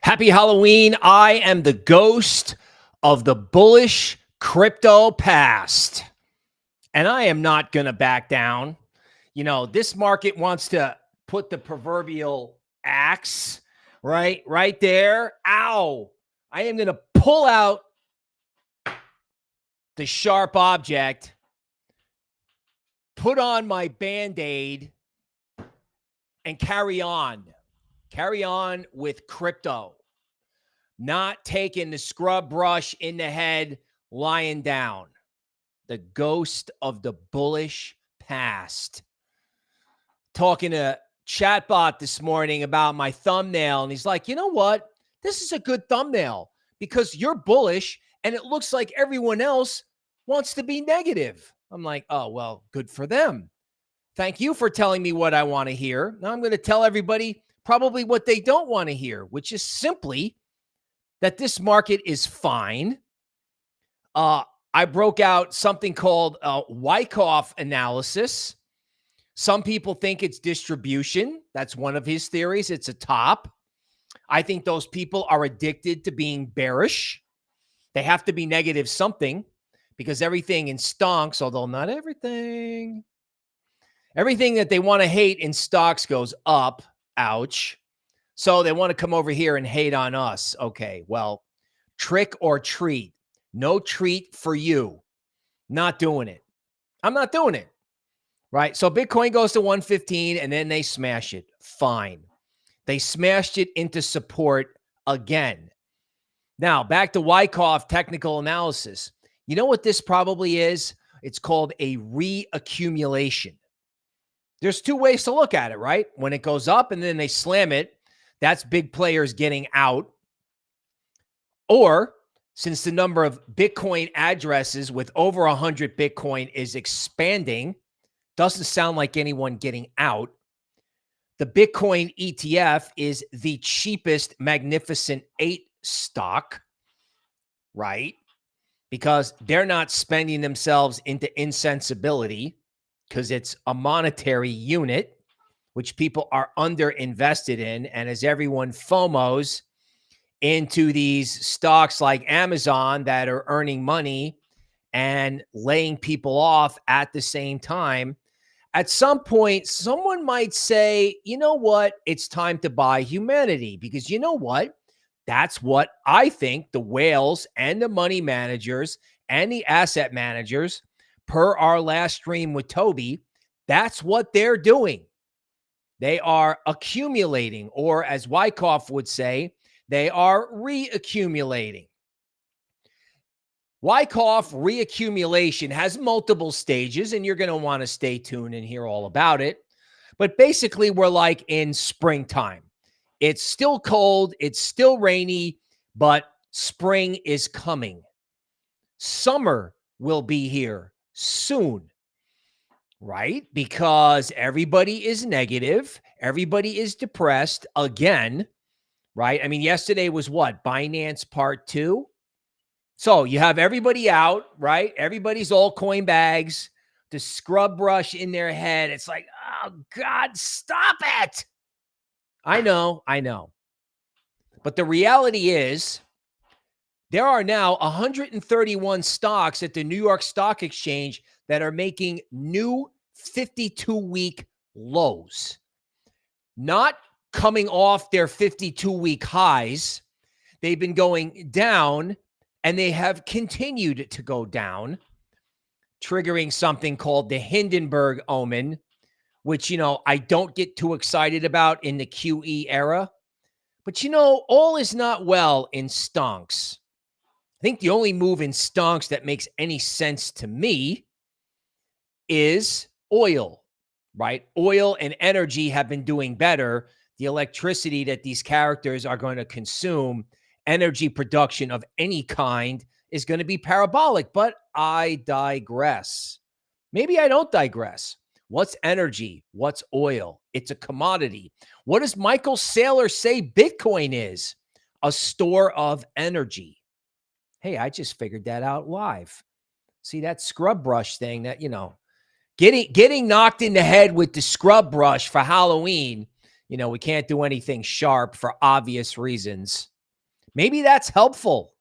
Happy Halloween. I am the ghost of the bullish crypto past. And I am not going to back down. You know, this market wants to put the proverbial axe right there. Ow. I am going to pull out the sharp object, put on my Band-Aid, and carry on. Carry on with crypto. Not taking the scrub brush in the head, lying down. The ghost of the bullish past. Talking to chatbot this morning about my thumbnail, and he's like, you know what? This is a good thumbnail because you're bullish and it looks like everyone else wants to be negative. I'm like, oh, well, good for them. Thank you for telling me what I want to hear. Now I'm going to tell everybody probably what they don't want to hear, which is simply that this market is fine. I broke out something called Wyckoff analysis. Some people think it's distribution. That's one of his theories. It's a top. I think those people are addicted to being bearish. They have to be negative something because everything in stonks, although not everything, everything that they want to hate in stocks goes up. Ouch. So they want to come over here and hate on us. Okay, well, trick or treat. No treat for you. Not doing it. I'm not doing it. Right? So Bitcoin goes to 115 and then they smash it. Fine. They smashed it into support again. Now, back to Wyckoff technical analysis. You know what this probably is? It's called a reaccumulation. There's two ways to look at it, right? When it goes up and then they slam it, that's big players getting out. Or since the number of Bitcoin addresses with over 100 Bitcoin is expanding, doesn't sound like anyone getting out. The Bitcoin ETF is the cheapest Magnificent 8 stock, right? Because they're not spending themselves into insensibility because it's a monetary unit, which people are underinvested in. And as everyone FOMOs into these stocks like Amazon that are earning money and laying people off at the same time, at some point, someone might say, you know what? It's time to buy humanity because you know what? That's what I think the whales and the money managers and the asset managers, per our last stream with Toby, that's what they're doing. They are accumulating, or as Wyckoff would say, they are reaccumulating. Wyckoff reaccumulation has multiple stages, and you're going to want to stay tuned and hear all about it. But basically, we're like in springtime. It's still cold, it's still rainy, but spring is coming. Summer will be here soon. Right? Because everybody is negative. Everybody is depressed again. Right? I mean, yesterday was what? Binance part 2. So you have everybody out, right? Everybody's altcoin bags, the scrub brush in their head. It's like, oh God, stop it. I know. But the reality is there are now 131 stocks at the New York Stock Exchange that are making new 52-week lows. Not coming off their 52-week highs. They've been going down, and they have continued to go down, triggering something called the Hindenburg Omen, which, you know, I don't get too excited about in the QE era. But, you know, all is not well in stonks. I think the only move in stonks that makes any sense to me is oil, right? Oil and energy have been doing better. The electricity that these characters are going to consume, energy production of any kind, is going to be parabolic. But I digress. Maybe I don't digress. What's energy? What's oil? It's a commodity. What does Michael Saylor say Bitcoin is? A store of energy. Hey, I just figured that out live. See, that scrub brush thing that, you know, getting knocked in the head with the scrub brush for Halloween We can't do anything sharp for obvious reasons. Maybe that's helpful.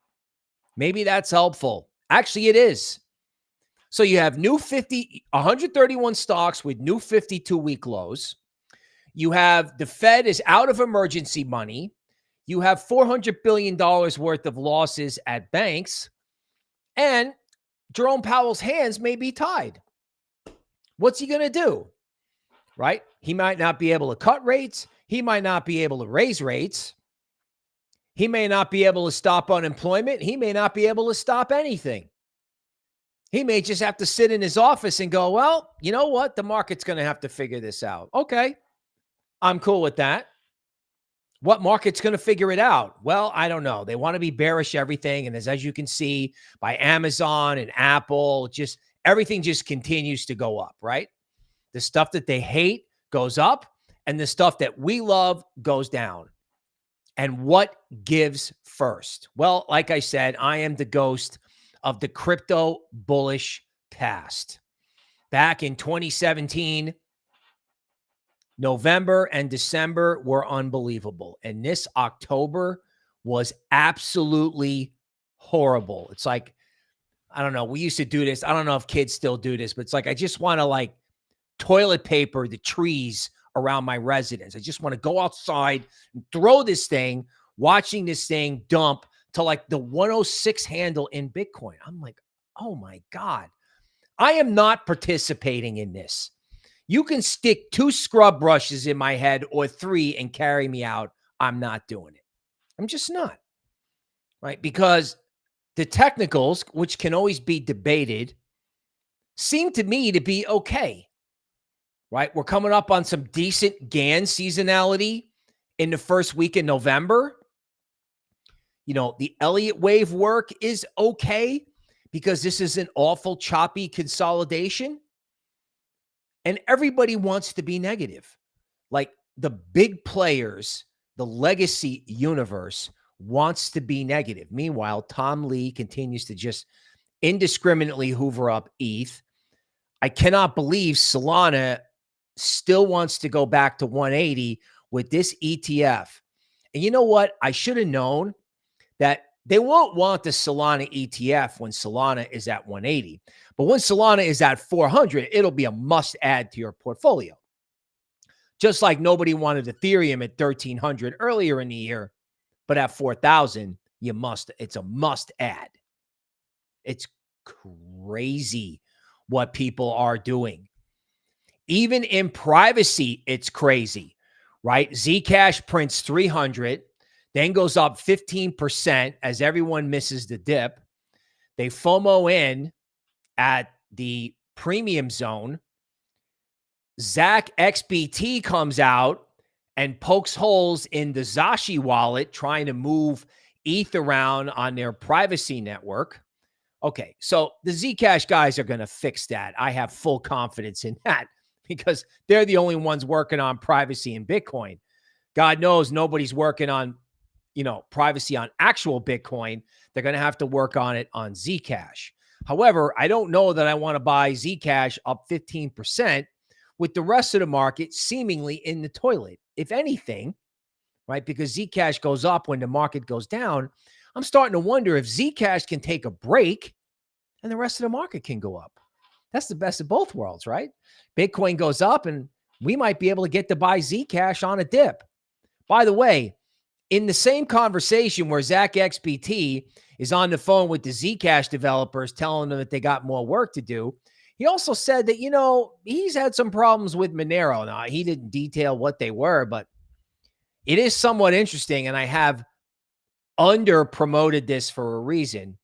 Maybe that's helpful. Actually, it is. So you have 131 stocks with new 52-week lows. You have the Fed is out of emergency money. You have $400 billion worth of losses at banks. And Jerome Powell's hands may be tied. What's he going to do? Right? He might not be able to cut rates. He might not be able to raise rates. He may not be able to stop unemployment. He may not be able to stop anything. He may just have to sit in his office and go, well, you know what? The market's going to have to figure this out. Okay. I'm cool with that. What market's going to figure it out? Well, I don't know. They want to be bearish everything. And as you can see by Amazon and Apple, just everything just continues to go up, right? The stuff that they hate goes up and the stuff that we love goes down. And what gives first? Well, like I said, I am the ghost of the crypto bullish past. Back in 2017, November and December were unbelievable. And this October was absolutely horrible. It's like, I don't know. We used to do this. I don't know if kids still do this, but it's like, I just want to toilet paper the trees around my residence. I just want to go outside and throw this thing, watching this thing dump to the 106 handle in Bitcoin. I'm like, oh my God, I am not participating in this. You can stick 2 scrub brushes in my head or 3 and carry me out. I'm not doing it. I'm just not. Right? Because the technicals, which can always be debated, seem to me to be okay. Right? We're coming up on some decent GAN seasonality in the first week in November. The Elliott wave work is okay because this is an awful choppy consolidation. And everybody wants to be negative. Like the big players, the legacy universe wants to be negative. Meanwhile, Tom Lee continues to just indiscriminately hoover up ETH. I cannot believe Solana still wants to go back to 180 with this ETF. And you know what? I should have known that they won't want the Solana ETF when Solana is at 180. But when Solana is at 400, it'll be a must add to your portfolio. Just like nobody wanted Ethereum at 1,300 earlier in the year, but at 4,000, it's a must add. It's crazy what people are doing. Even in privacy, it's crazy, right? Zcash prints 300, then goes up 15% as everyone misses the dip. They FOMO in at the premium zone. ZachXBT comes out and pokes holes in the Zashi wallet, trying to move ETH around on their privacy network. Okay, so the Zcash guys are going to fix that. I have full confidence in that because they're the only ones working on privacy in Bitcoin. God knows nobody's working on, privacy on actual Bitcoin. They're going to have to work on it on Zcash. However, I don't know that I want to buy Zcash up 15% with the rest of the market seemingly in the toilet. If anything, right, because Zcash goes up when the market goes down, I'm starting to wonder if Zcash can take a break and the rest of the market can go up. That's the best of both worlds, right? Bitcoin goes up and we might be able to get to buy Zcash on a dip. By the way, in the same conversation where ZachXBT is on the phone with the Zcash developers telling them that they got more work to do, he also said that, he's had some problems with Monero. Now, he didn't detail what they were, but it is somewhat interesting, and I have under-promoted this for a reason,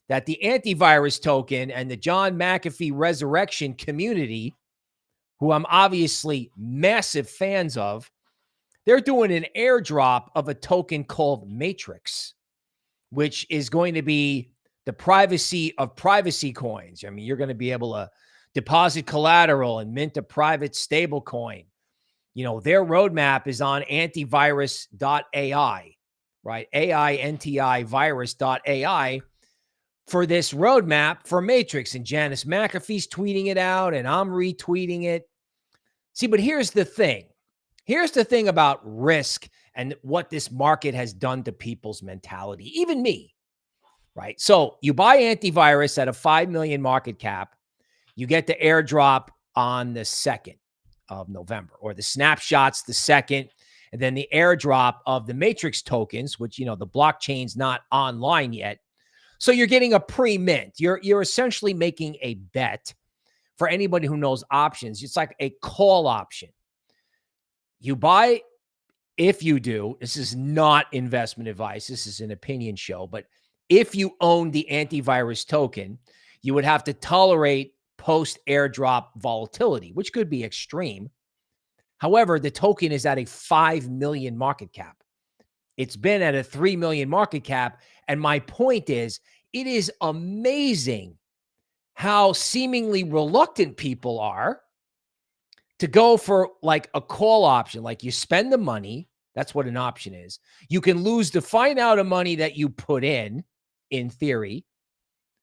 that the AIntivirus token and the John McAfee resurrection community, who I'm obviously massive fans of, they're doing an airdrop of a token called Matrix, which is going to be the privacy of privacy coins. I mean, you're going to be able to deposit collateral and mint a private stable coin. Their roadmap is on antivirus.ai, right? AIntivirus.ai for this roadmap for Matrix. And Janice McAfee's tweeting it out and I'm retweeting it. See, but here's the thing. Here's the thing about risk and what this market has done to people's mentality, even me, right? So you buy AIntivirus at a 5 million market cap. You get the airdrop on the 2nd of November, or the snapshots the 2nd, and then the airdrop of the matrix tokens, which, the blockchain's not online yet. So you're getting a pre-mint. You're essentially making a bet. For anybody who knows options, it's like a call option. You buy, if you do, this is not investment advice, this is an opinion show, but if you own the AIntivirus token, you would have to tolerate post-airdrop volatility, which could be extreme. However, the token is at a 5 million market cap. It's been at a 3 million market cap. And my point is, it is amazing how seemingly reluctant people are to go for like a call option. Like, you spend the money. That's what an option is. You can lose the fine amount of money that you put in theory,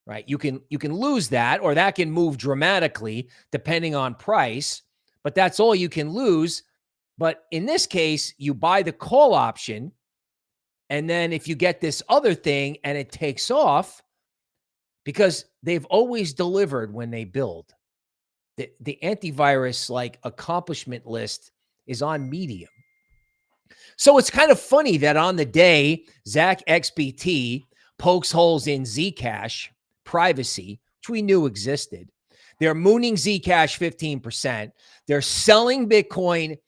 right? You can lose that, or that can move dramatically depending on price, but that's all you can lose. But in this case, you buy the call option, and then if you get this other thing and it takes off, because they've always delivered when they build. The AIntivirus like accomplishment list is on Medium. So it's kind of funny that on the day ZachXBT pokes holes in Zcash privacy, which we knew existed, they're mooning Zcash 15%. They're selling Bitcoin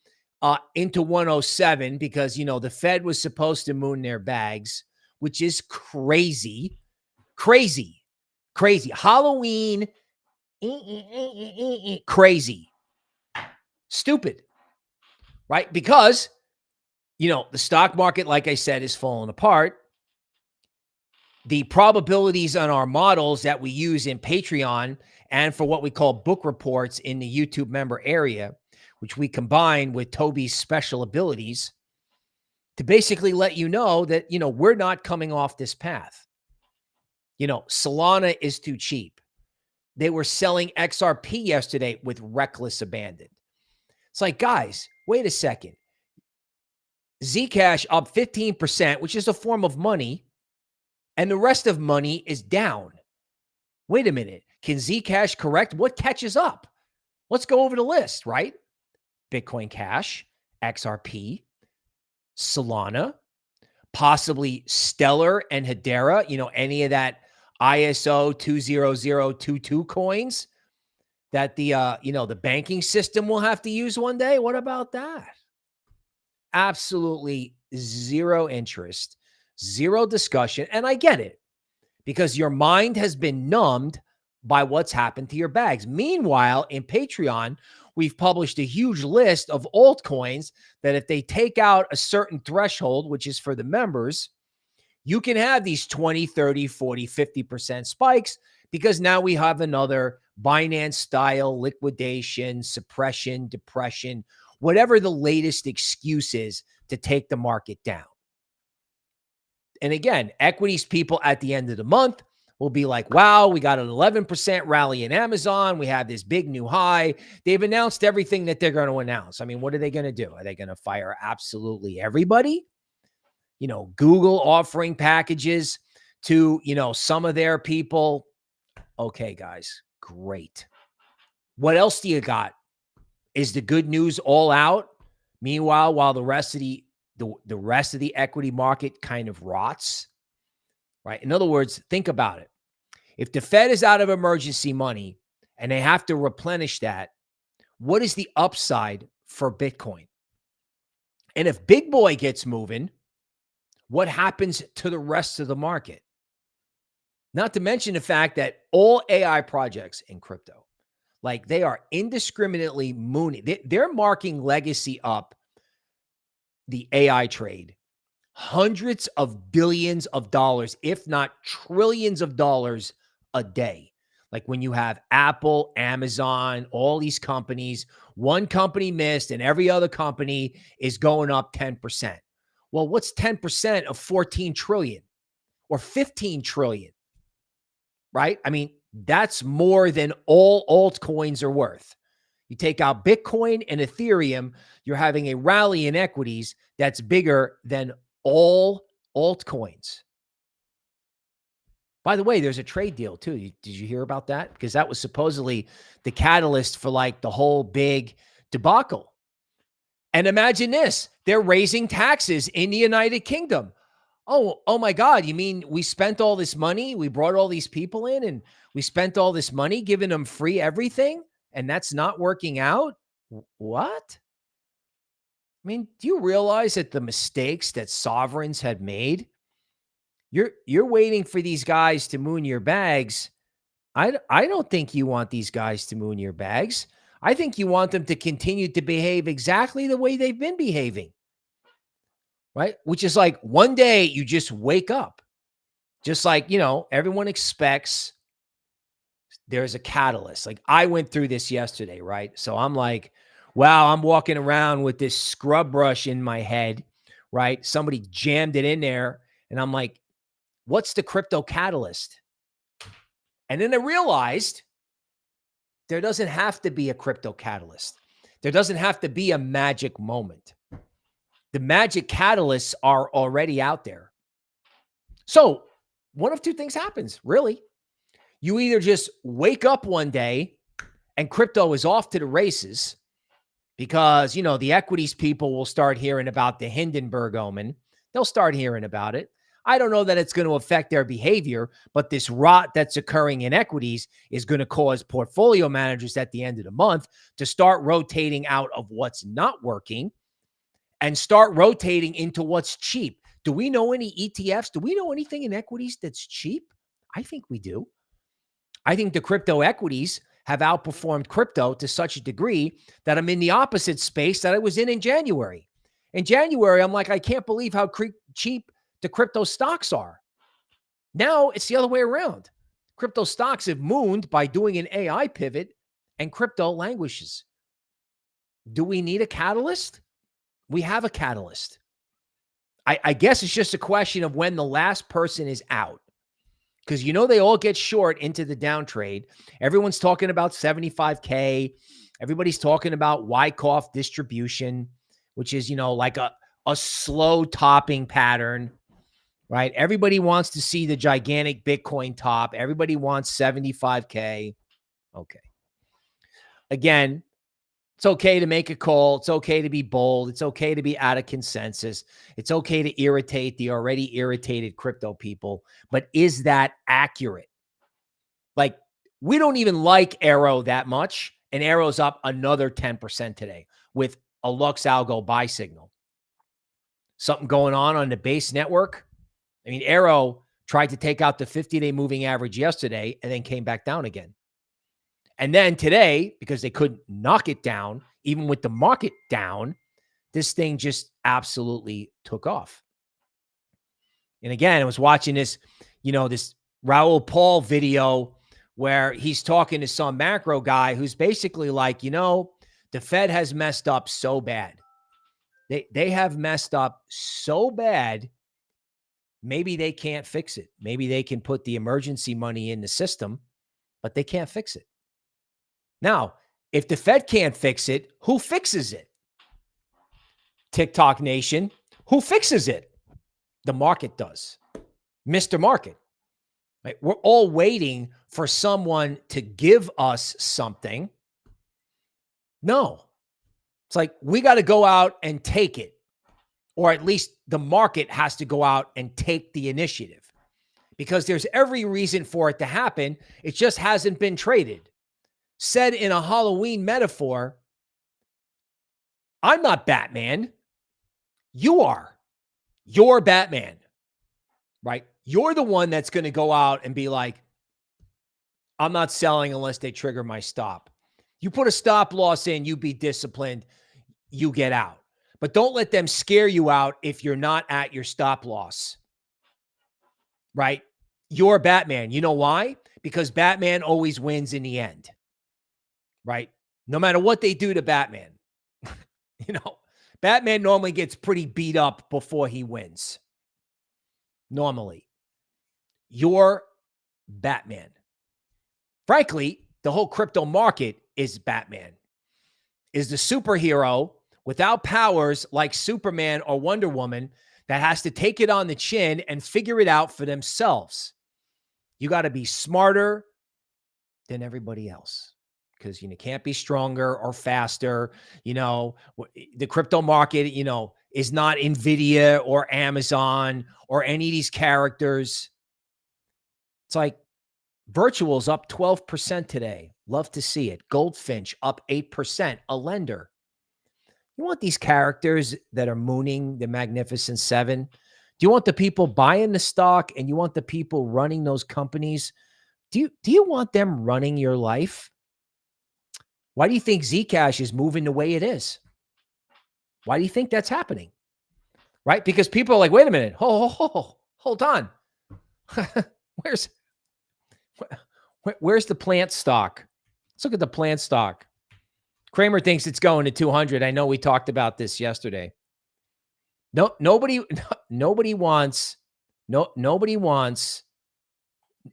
into 107 because, the Fed was supposed to moon their bags, which is crazy. Halloween, crazy, stupid, right? Because, the stock market, like I said, is falling apart. The probabilities on our models that we use in Patreon and for what we call book reports in the YouTube member area, which we combine with Toby's special abilities to basically let you know that, we're not coming off this path. Solana is too cheap. They were selling XRP yesterday with reckless abandon. It's like, guys, wait a second. Zcash up 15%, which is a form of money, and the rest of money is down. Wait a minute. Can Zcash correct? What catches up? Let's go over the list, right? Bitcoin Cash, XRP, Solana, possibly Stellar and Hedera, any of that ISO 20022 coins that the banking system will have to use one day. What about that? Absolutely zero interest, zero discussion. And I get it, because your mind has been numbed by what's happened to your bags. Meanwhile, in Patreon, we've published a huge list of altcoins that if they take out a certain threshold, which is for the members, you can have these 20, 30, 40, 50% spikes, because now we have another Binance style liquidation, suppression, depression, whatever the latest excuse is to take the market down. And again, equities people at the end of the month will be like, wow, we got an 11% rally in Amazon. We have this big new high. They've announced everything that they're going to announce. I mean, what are they going to do? Are they going to fire absolutely everybody? Google offering packages to, some of their people. Okay, guys, great. What else do you got? Is the good news all out? Meanwhile, while the rest of the equity market kind of rots, right? In other words, think about it. If the Fed is out of emergency money and they have to replenish that, what is the upside for Bitcoin? And if Big Boy gets moving, what happens to the rest of the market? Not to mention the fact that all AI projects in crypto, like, they are indiscriminately mooning. They're marking legacy up the AI trade. Hundreds of billions of dollars, if not trillions of dollars a day. Like when you have Apple, Amazon, all these companies, one company missed and every other company is going up 10%. Well, what's 10% of 14 trillion or 15 trillion, right? I mean, that's more than all altcoins are worth. You take out Bitcoin and Ethereum, you're having a rally in equities that's bigger than all altcoins. By the way, there's a trade deal too. Did you hear about that? Because that was supposedly the catalyst for like the whole big debacle. And imagine this, they're raising taxes in the United Kingdom. Oh my God, you mean we spent all this money? We brought all these people in and we spent all this money giving them free everything, and that's not working out? What? I mean, do you realize that the mistakes that sovereigns had made? You're waiting for these guys to moon your bags. I don't think you want these guys to moon your bags. I think you want them to continue to behave exactly the way they've been behaving, right? Which is like one day you just wake up, just like, everyone expects there's a catalyst. Like I went through this yesterday, right? So I'm like, wow, I'm walking around with this scrub brush in my head, right? Somebody jammed it in there and I'm like, what's the crypto catalyst? And then I realized there doesn't have to be a crypto catalyst. There doesn't have to be a magic moment. The magic catalysts are already out there. So one of two things happens, really. You either just wake up one day and crypto is off to the races because, the equities people will start hearing about the Hindenburg Omen. They'll start hearing about it. I don't know that it's going to affect their behavior, but this rot that's occurring in equities is going to cause portfolio managers at the end of the month to start rotating out of what's not working and start rotating into what's cheap. Do we know any ETFs? Do we know anything in equities that's cheap? I think we do. I think the crypto equities have outperformed crypto to such a degree that I'm in the opposite space that I was in January. In January, I'm like, I can't believe how cheap the crypto stocks are. Now it's the other way around. Crypto stocks have mooned by doing an AI pivot and crypto languishes. Do we need a catalyst? We have a catalyst. I guess it's just a question of when the last person is out. Because they all get short into the down trade. Everyone's talking about 75K. Everybody's talking about Wyckoff distribution, which is, like a slow topping pattern, right? Everybody wants to see the gigantic Bitcoin top. Everybody wants 75K. Okay. Again, it's okay to make a call. It's okay to be bold. It's okay to be out of consensus. It's okay to irritate the already irritated crypto people. But is that accurate? Like, we don't even like Arrow that much. And Arrow's up another 10% today with a Lux Algo buy signal. Something going on the base network. I mean, Arrow tried to take out the 50-day moving average yesterday and then came back down again. And then today, because they couldn't knock it down, even with the market down, this thing just absolutely took off. And again, I was watching this, this Raoul Paul video where he's talking to some macro guy who's basically like, the Fed has messed up so bad. They have messed up so bad. Maybe they can't fix it. Maybe they can put the emergency money in the system, but they can't fix it. Now, if the Fed can't fix it, who fixes it? TikTok Nation, who fixes it? The market does. Mr. Market. Right? We're all waiting for someone to give us something. No. It's like we got to go out and take it. Or at least the market has to go out and take the initiative. Because there's every reason for it to happen. It just hasn't been traded. Said in a Halloween metaphor, I'm not Batman. You are. You're Batman, right? You're the one that's going to go out and be like, I'm not selling unless they trigger my stop. You put a stop loss in, you be disciplined, you get out. But don't let them scare you out if you're not at your stop loss, right? You're Batman. You know why? Because Batman always wins in the end. Right? No matter what they do to Batman, Batman normally gets pretty beat up before he wins. Normally. You're Batman. Frankly, the whole crypto market is Batman. is the superhero without powers like Superman or Wonder Woman that has to take it on the chin and figure it out for themselves. You got to be smarter than everybody else because you can't be stronger or faster. The crypto market, is not Nvidia or Amazon or any of these characters. It's like Virtuals up 12% today. Love to see it. Goldfinch up 8%. A lender. You want these characters that are mooning the Magnificent Seven? Do you want the people buying the stock and you want the people running those companies? Do you want them running your life? Why do you think Zcash is moving the way it is? Why do you think that's happening? Right? Because people are like, wait a minute. Hold on. Where's the plant stock? Let's look at the plant stock. Kramer thinks it's going to 200. I know we talked about this yesterday. Nobody wants.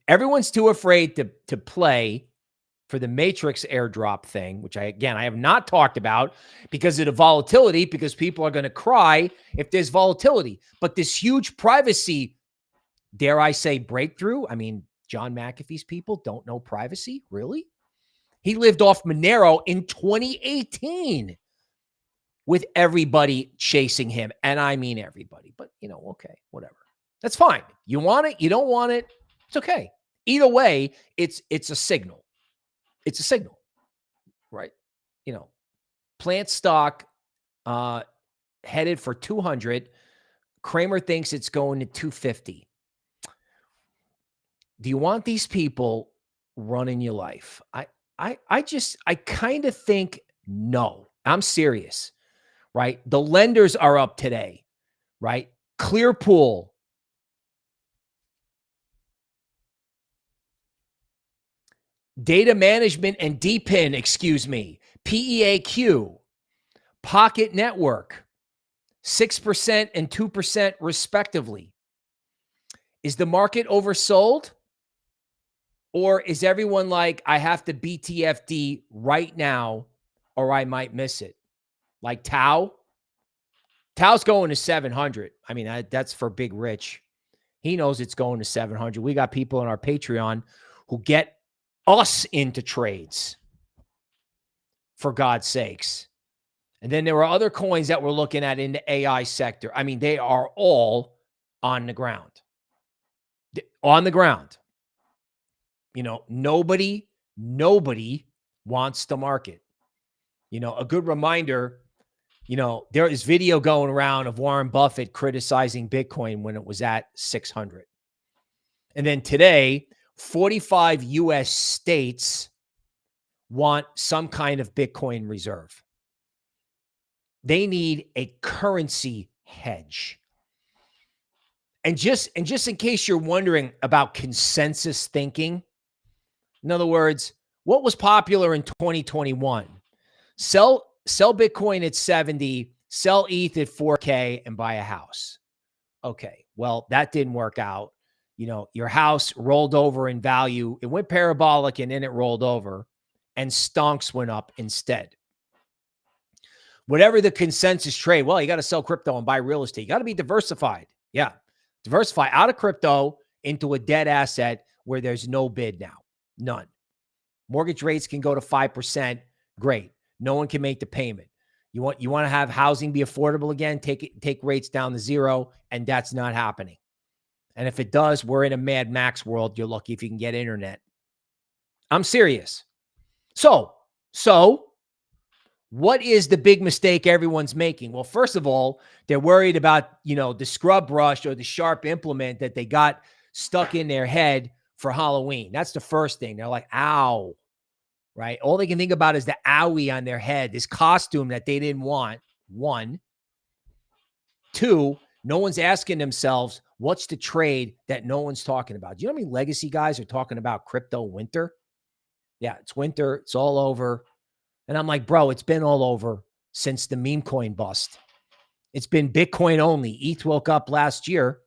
Everyone's too afraid to play for the Matrix airdrop thing, which I have not talked about because of the volatility, because people are going to cry if there's volatility. But this huge privacy, dare I say, breakthrough. I mean, John McAfee's people don't know privacy, really? He lived off Monero in 2018 with everybody chasing him. And I mean everybody, but okay, whatever. That's fine. You want it, you don't want it, it's okay. Either way, it's a signal. It's a signal, right? Plant stock headed for 200. Kramer thinks it's going to 250. Do you want these people running your life? I kind of think no. I'm serious, right? The lenders are up today, right? Clearpool, Data Management and DPIN, PEAQ, Pocket Network, 6% and 2% respectively. Is the market oversold? Or is everyone like, I have to BTFD right now or I might miss it? Like TAO? TAO's going to 700. I mean, that's for Big Rich. He knows it's going to 700. We got people on our Patreon who get us into trades, for God's sakes. And then there were other coins that we're looking at in the AI sector. I mean, they are all on the ground. On the ground. Nobody wants the market. A good reminder, there is video going around of Warren Buffett criticizing Bitcoin when it was at 600. And then today, 45 US states want some kind of Bitcoin reserve. They need a currency hedge. And just in case you're wondering about consensus thinking, in other words, what was popular in 2021? Sell Bitcoin at 70, sell ETH at 4K, and buy a house. Okay, well, that didn't work out. Your house rolled over in value. It went parabolic and then it rolled over and stonks went up instead. Whatever the consensus trade, well, you got to sell crypto and buy real estate. You got to be diversified. Yeah, diversify out of crypto into a dead asset where there's no bid now. None. Mortgage rates can go to 5%. Great. No one can make the payment. You want to have housing be affordable again? Take rates down to zero, and that's not happening. And if it does, we're in a Mad Max world. You're lucky if you can get internet. I'm serious. So what is the big mistake everyone's making? Well, first of all, they're worried about, the scrub brush or the sharp implement that they got stuck in their head for Halloween. That's the first thing. They're like, ow, right? All they can think about is the owie on their head, this costume that they didn't want. One. Two, no one's asking themselves, what's the trade that no one's talking about? Do you know how many legacy guys are talking about crypto winter? Yeah, it's winter. It's all over. And I'm like, bro, it's been all over since the meme coin bust. It's been Bitcoin only. ETH woke up last year.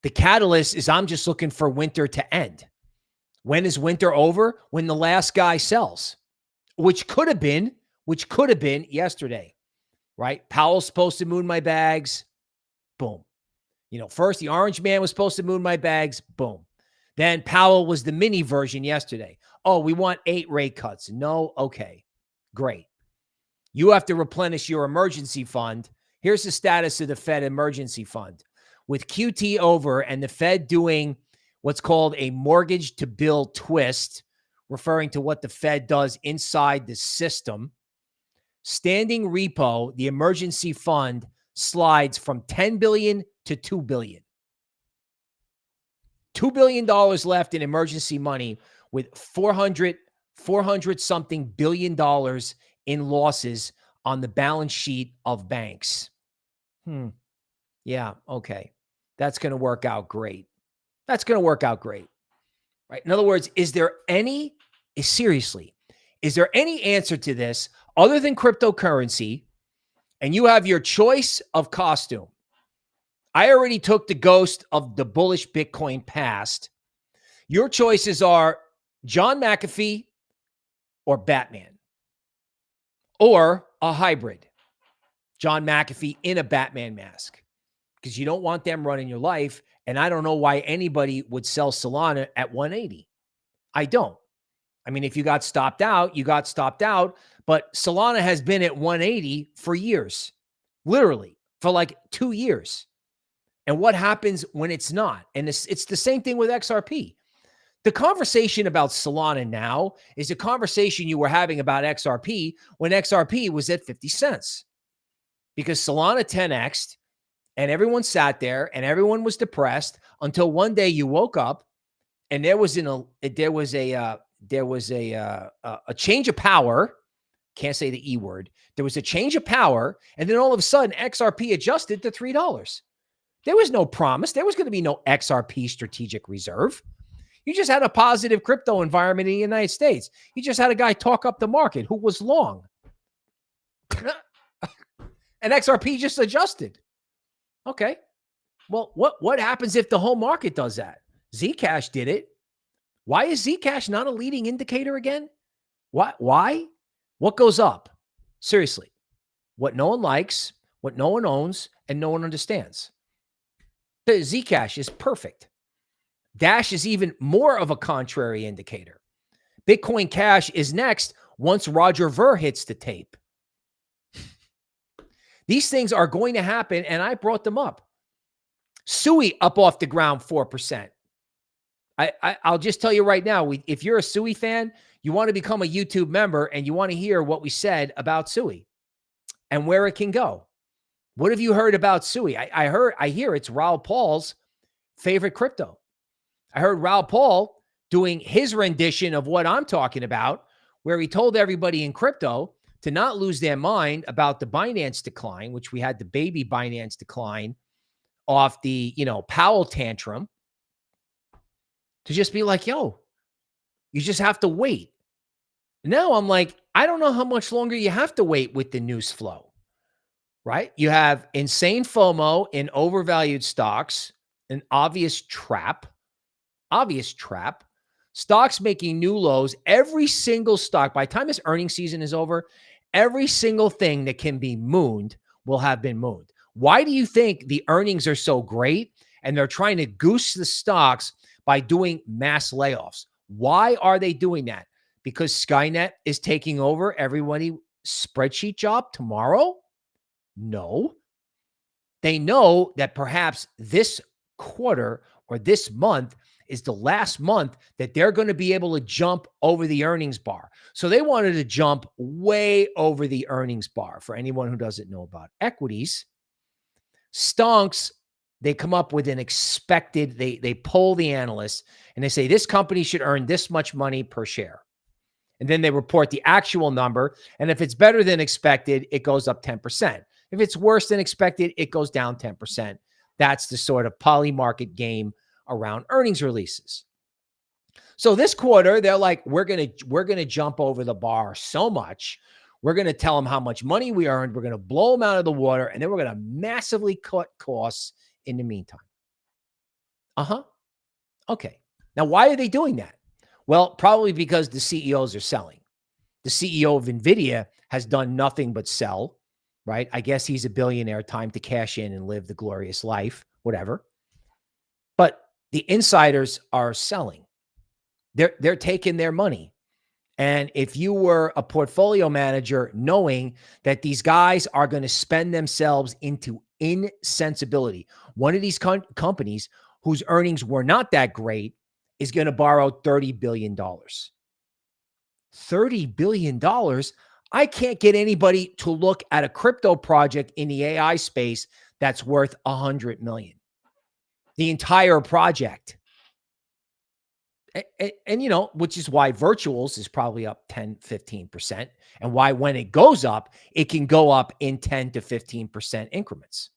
The catalyst is I'm just looking for winter to end. When is winter over? When the last guy sells, which could have been which could have been yesterday, right? Powell's supposed to moon my bags. Boom. You know, first the orange man was supposed to moon my bags. Boom. Then Powell was the mini version yesterday. Oh, we want 8 rate cuts. No. Okay, great. You have to replenish your emergency fund. Here's the status of the Fed emergency fund. With QT over and the Fed doing what's called a mortgage to bill twist, referring to what the Fed does inside the system, standing repo, the emergency fund slides from $10 billion to $2 billion. $2 billion left in emergency money with 400 something billion dollars in losses on the balance sheet of banks. Yeah, okay. That's going to work out great. That's going to work out great. Right? In other words, is there any answer to this other than cryptocurrency? And you have your choice of costume. I already took the ghost of the bullish Bitcoin past. Your choices are John McAfee or Batman, or a hybrid. John McAfee in a Batman mask, because you don't want them running your life. And I don't know why anybody would sell Solana at 180. I don't. I mean, if you got stopped out, you got stopped out. But Solana has been at 180 for years, literally for like 2 years. And what happens when it's not? And it's the same thing with XRP. The conversation about Solana now is a conversation you were having about XRP when XRP was at 50 cents. Because Solana 10x'd and everyone sat there and everyone was depressed until one day you woke up and there was a change of power. Can't say the E word. There was a change of power, and then all of a sudden XRP adjusted to $3. There was no promise. There was going to be no XRP strategic reserve. You just had a positive crypto environment in the United States. You just had a guy talk up the market who was long. And XRP just adjusted. Okay. Well, what happens if the whole market does that? Zcash did it. Why is Zcash not a leading indicator again? Why? What goes up? Seriously. What no one likes, what no one owns, and no one understands. The Zcash is perfect. Dash is even more of a contrary indicator. Bitcoin Cash is next once Roger Ver hits the tape. These things are going to happen, and I brought them up. SUI up off the ground 4%. I'll just tell you right now, if you're a SUI fan, you want to become a YouTube member and you want to hear what we said about SUI and where it can go. What have you heard about SUI? I hear it's Raoul Paul's favorite crypto. I heard Raoul Paul doing his rendition of what I'm talking about, where he told everybody in crypto to not lose their mind about the Binance decline, which we had the baby Binance decline off the, Powell tantrum, to just be like, yo, you just have to wait. Now I'm like, I don't know how much longer you have to wait with the news flow, right? You have insane FOMO in overvalued stocks, an obvious trap. Stocks making new lows. Every single stock, by the time this earnings season is over, every single thing that can be mooned will have been mooned. Why do you think the earnings are so great and they're trying to goose the stocks by doing mass layoffs? Why are they doing that? Because Skynet is taking over everybody's spreadsheet job tomorrow? No. They know that perhaps this quarter or this month is the last month that they're going to be able to jump over the earnings bar. So they wanted to jump way over the earnings bar. For anyone who doesn't know about equities, stonks, they come up with an expected, they poll the analysts and they say, this company should earn this much money per share. And then they report the actual number. And if it's better than expected, it goes up 10%. If it's worse than expected, it goes down 10%. That's the sort of poly market game around earnings releases. So this quarter, they're like, we're going to jump over the bar so much. We're going to tell them how much money we earned. We're going to blow them out of the water. And then we're going to massively cut costs in the meantime. Okay. Now, why are they doing that? Well, probably because the CEOs are selling. The CEO of NVIDIA has done nothing but sell, right? I guess he's a billionaire, time to cash in and live the glorious life, whatever. But the insiders are selling. They're taking their money. And if you were a portfolio manager knowing that these guys are going to spend themselves into insensibility, one of these companies whose earnings were not that great is going to borrow $30 billion. $30 billion. I can't get anybody to look at a crypto project in the AI space that's worth $100 million. The entire project. And, you know, which is why Virtuals is probably up 10, 15%. And why when it goes up, it can go up in 10 to 15% increments,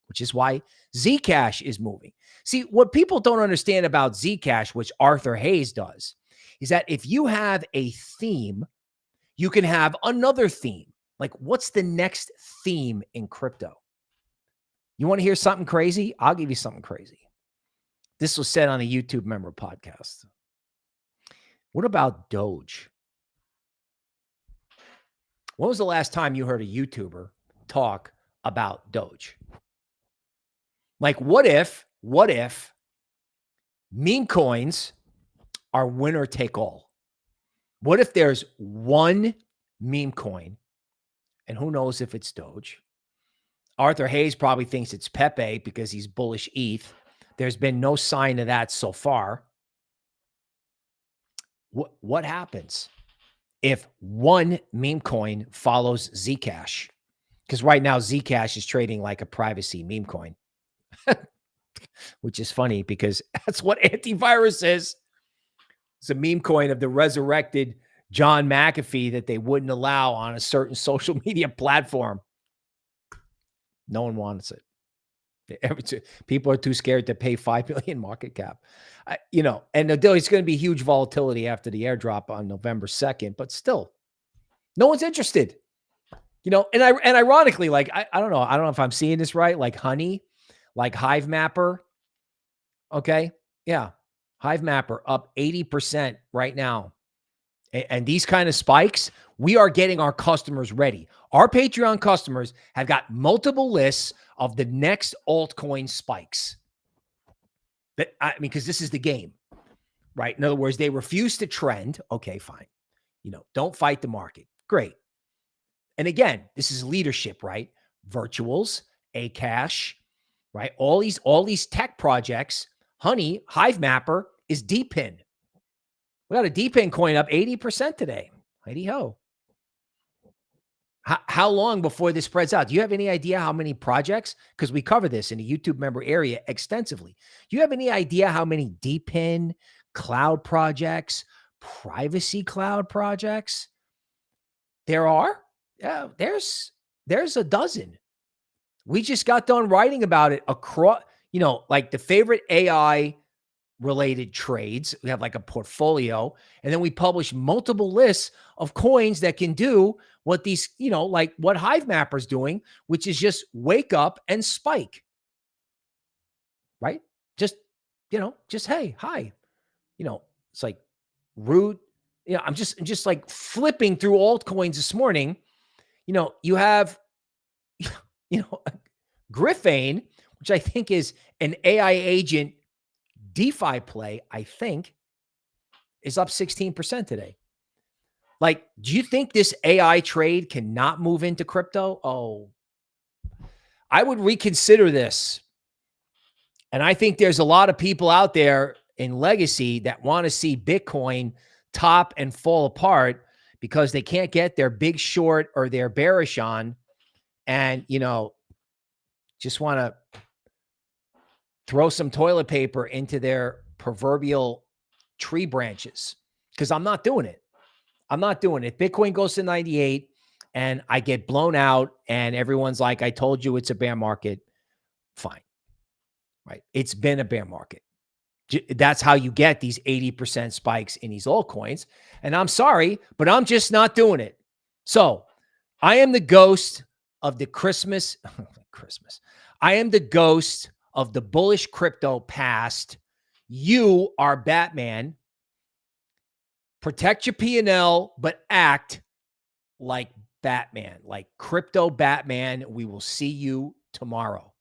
which is why Zcash is moving. See, what people don't understand about Zcash, which Arthur Hayes does, is that if you have a theme, you can have another theme. Like, what's the next theme in crypto? You want to hear something crazy? I'll give you something crazy. This was said on a YouTube member podcast. What about Doge? When was the last time you heard a YouTuber talk about Doge? Like, what if meme coins are winner take all? What if there's one meme coin, and who knows if it's Doge? Arthur Hayes probably thinks it's Pepe because he's bullish ETH. There's been no sign of that so far. What happens if one meme coin follows Zcash? Because right now Zcash is trading like a privacy meme coin, which is funny because that's what AIntivirus is. It's a meme coin of the resurrected John McAfee that they wouldn't allow on a certain social media platform. No one wants it. People are too scared to pay 5 million market cap. You know, and it's going to be huge volatility after the airdrop on November 2nd, but still, no one's interested. You know, and ironically, like, I don't know if I'm seeing this right, like Honey, like Hivemapper. Okay. Yeah. Hivemapper up 80% right now. And these kind of spikes, we are getting our customers ready. Our Patreon customers have got multiple lists of the next altcoin spikes. I mean, because this is the game, right? In other words, they refuse to trend. Okay, fine. You know, don't fight the market. Great. And again, this is leadership, right? Virtuals, Akash, right? All these tech projects. Honey, Hivemapper is DPIN. We got a DPIN coin up 80% today. Heidi ho. How long before this spreads out? Do you have any idea how many projects? Because we cover this in the YouTube member area extensively. Do you have any idea how many DPIN cloud projects, privacy cloud projects there are? Yeah, there's a dozen. We just got done writing about it across, you know, like the favorite AI related trades. We have like a portfolio, and then we publish multiple lists of coins that can do what these, you know, like what Hivemapper's doing, which is just wake up and spike, right? Just, you know, just, hey, hi, you know, it's like rude. You know, I'm just like flipping through altcoins this morning. You know, you have, you know, Griffane, which I think is an AI agent DeFi play, I think, is up 16% today. Like, do you think this AI trade cannot move into crypto? Oh, I would reconsider this. And I think there's a lot of people out there in legacy that want to see Bitcoin top and fall apart because they can't get their big short or their bearish on, and, you know, just want to throw some toilet paper into their proverbial tree branches, because I'm not doing it. I'm not doing it. Bitcoin goes to 98 and I get blown out and everyone's like, I told you it's a bear market. Fine. Right. It's been a bear market. That's how you get these 80% spikes in these altcoins. And I'm sorry, but I'm just not doing it. So I am the ghost of the Christmas. I am the ghost of the bullish crypto past. You are Batman. Protect your P&L, but act like Batman, like crypto Batman. We will see you tomorrow.